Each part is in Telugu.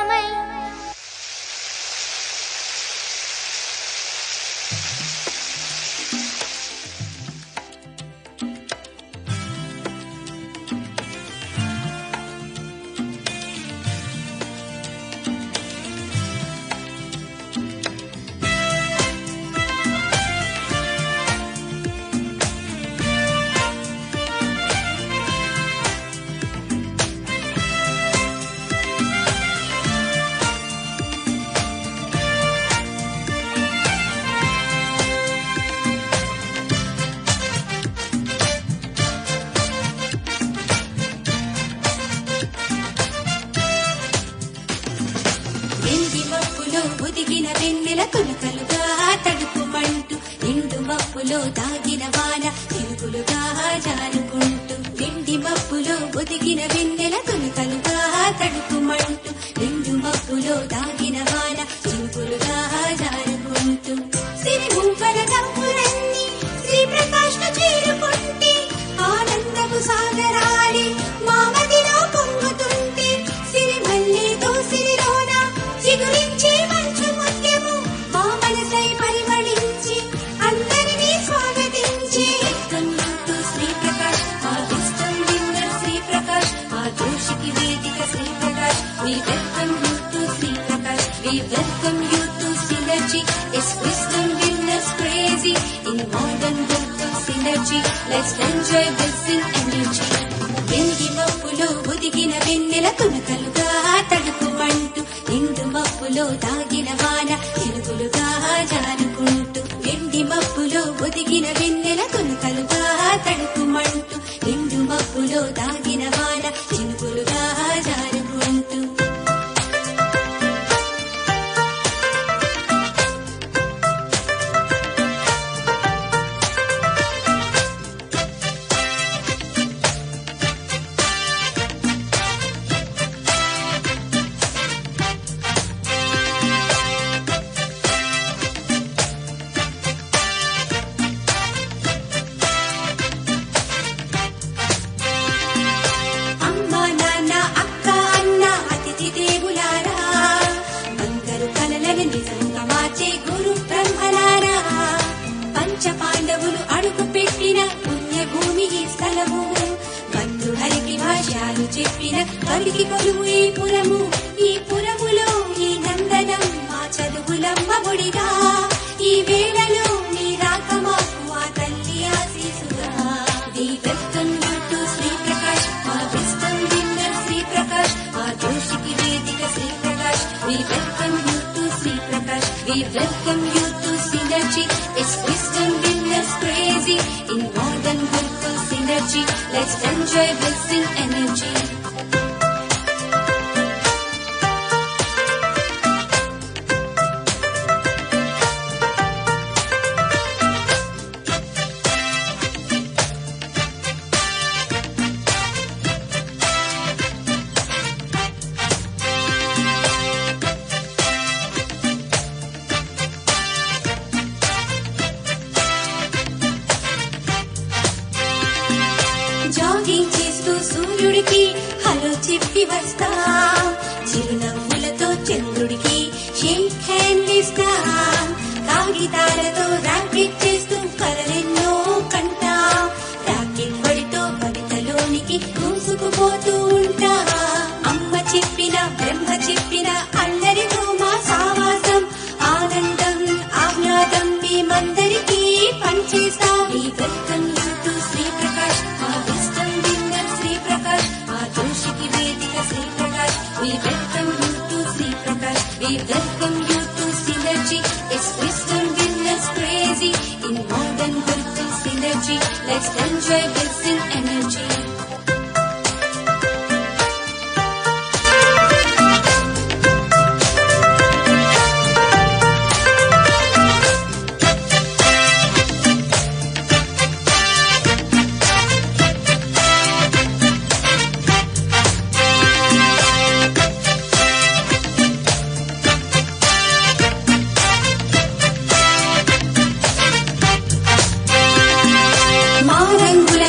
సోయగమై ఒదిగిన వెన్నెల తునకలుగా తడుపుమంటూ నిండు మప్పులో దాగిన వాన చినుకులుగా జారుకుంటూ నిండి మప్పులో ఒదిగిన వెన్నెల తునకలుగా తడుపుమంటూ నిండు మప్పులో దాగిన వాన చినుకులుగా జారుకుంటూ సిరి మూపల దప్పులన్నీ శ్రీ ప్రకాష్ ను చేరుకుంటే ఆనందపు సాగరాలి మామదిలో పొంగుతుంటే సిరి మల్లితో సిరిలోన చిగురించి We welcome you to Sri Prakash. We welcome you to Synergy. It's wisdom winners crazy in modern virtual synergy. Let's enjoy blessing energy. వెండి మప్పులో ఒదిగిన వెన్నెల తునకలుగా తడుపుమంటూ నిండు మప్పులో దాగిన వాన చినుకులుగా జారుకుంటూ వెండి మప్పులో ఒదిగిన వెన్నెల తునకలుగా తడుపుమంటూ నిండు మప్పులో దాగిన వాన చినుకులుగా జారుకుంటూ పాండవులు అడుగు పెట్టిన పుణ్యభూమి ఈ స్థలము బంధుహరికి భాష్యాలు చెప్పిన కలిగి కొలువు ఈ పురములో ఈ నందనం మా చదువులమ్మ గుడిగా ఈ వేళలో నీ రాక మాకు ఆ తల్లి ఆశీసుగా the welcome you to Shri Prakash మా విస్డమ్ విన్నర్ శ్రీ ప్రకాష్ మా జోషికి వేదిక Shri Prakash we welcome you to Shri Prakash we welcome you to synergy it's wisdom winners crazy in modern virtual synergy. Let's enjoy blessing energy. Jogging చేస్తూ సూర్యుడికి హలో చెప్పి వస్తా చిరునవ్వులతో చంద్రుడికి షేక్ హ్యాండ్ ఇస్తా కాగితాలతో రాకెట్ చేస్తూ కలలెన్నో కంటా రాకెట్ వడితో కవితలోనికి దూసుకుపోతూ ఉంటా అమ్మ చెప్పిన బ్రహ్మ చెప్పిన అల్లరితో మా సావాసం ఆనందం ఆహ్లాదం మేమందరికీ పనిచేస్తాం We welcome you to Sri Prakash, our wisdom winner Sri Prakash, our Joshiki Vedika Sri Prakash. We welcome you to Sri Prakash, we welcome you to Synergy. It's wisdom winners crazy in modern virtual synergy. Let's enjoy blessing energy. రంగుల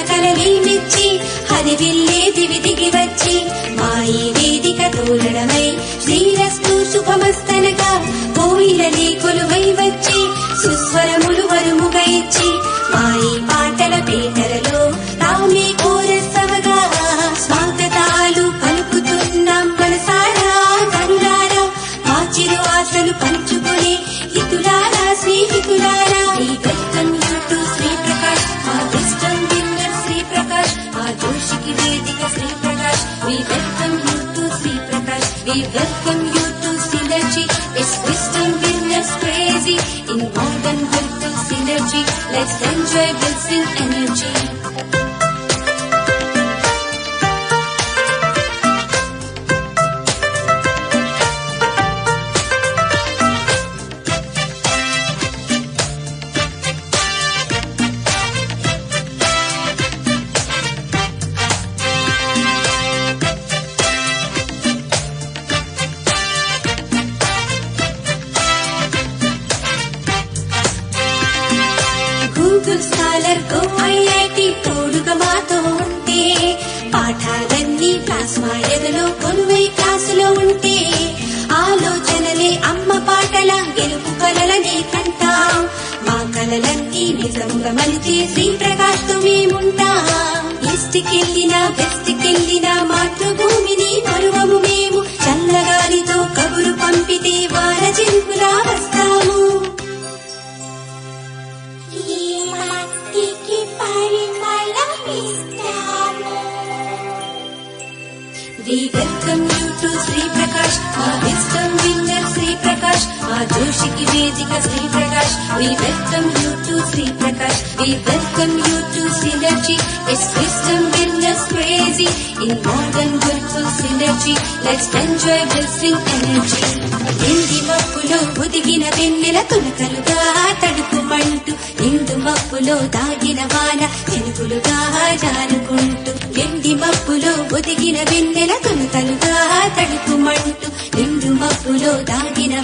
కోయిలనే కొలువై వచ్చి సుస్వరములు వరుముగా ఇచ్చి మాయి పాటల పేటలలో తామే కోరసవగా స్వాగతాలు పలుకుతున్నాం మనసారా కనులారా మా చిరు ఆశలు పంచుకొని హితులారా స్నేహితులారా We welcome you to Sri Prakash మా wisdom winner శ్రీ ప్రకాష్ మా జోషికి వేదిక Shri Prakash We welcome you to Sri Prakash We welcome you to synergy It's wisdom winners crazy in modern virtual synergy Let's enjoy building energy Google scholar go IIT తోడుగా మాతో ఉంటే పాఠాలన్నీ ప్లాస్మా ఎదలో కొలువై క్లాసులో ఉంటే ఆలోచనలే అమ్మ పాటల గెలుపు కలలనే కంటాం మా కలలన్నీ నిజంగా మలిచే శ్రీ ప్రకాష్ తో మేముంటాం ఈస్ట్కెళ్ళినా వెస్ట్కెళ్ళినా మాతృభూమిని మరువము మేము చల్లగాలితో కబురు పంపితే వాన చినుకులా వస్తాము We welcome you to Sri Prakash మా wisdom winner శ్రీ ప్రకాష్ మా జోషికి వేదిక Shri Prakash We welcome you to Sri Prakash We welcome you to synergy It's wisdom winners crazy in modern virtual synergy Let's enjoy building energy ఎండి మప్పులో ఒదిగిన వెన్నెల తునకలుగా తడుకుమంటూ ఎండు మప్పులో దాగిన వాన చినుకులుగా జారుకుంటూ ఎండి మప్పులో ఒదిగిన వెన్నెల తునకలుగా తడుకుమంటూ ఎండు మప్పులో దాగిన